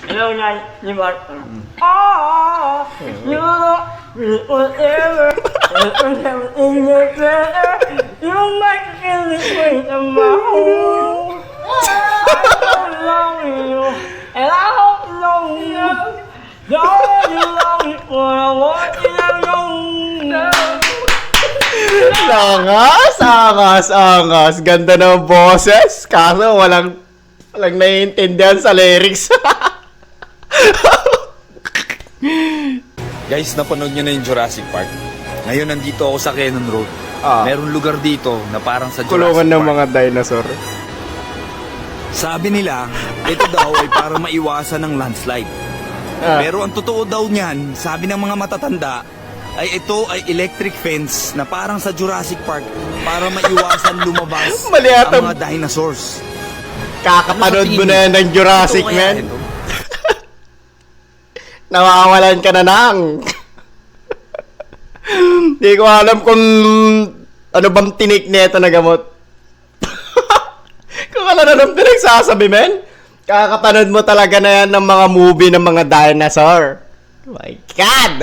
Hello, Nay. Di ba? You know, whatever. Whatever in your better. You might feel this way in my home. I love you. And I hope you know you. Don't you love me when I want you to know. Angas. Ganda ng boses. Kaso walang naiintindihan sa lyrics. Guys, napanood nyo na yung Jurassic Park. Ngayon, nandito ako sa Cannon Road. Merong lugar dito na parang sa Jurassic Kulungan ng Park. mga dinosaur. Sabi nila, ito daw ay para maiwasan ng landslide. Pero ang totoo daw niyan, sabi ng mga matatanda, ay ito ay electric fence na parang sa Jurassic Park para maiwasan lumabas Mali ata. ang mga dinosaurs. Kakapanood mo na yan ng Jurassic, Ito kaya man. ito? Nawawalan ka na nang. Di ko alam kung ano bang tinik nito na gamot. Kung ano na nang pinagsasabi, men. Kakapanood mo talaga na yan ng mga movie ng mga dinosaur. My God!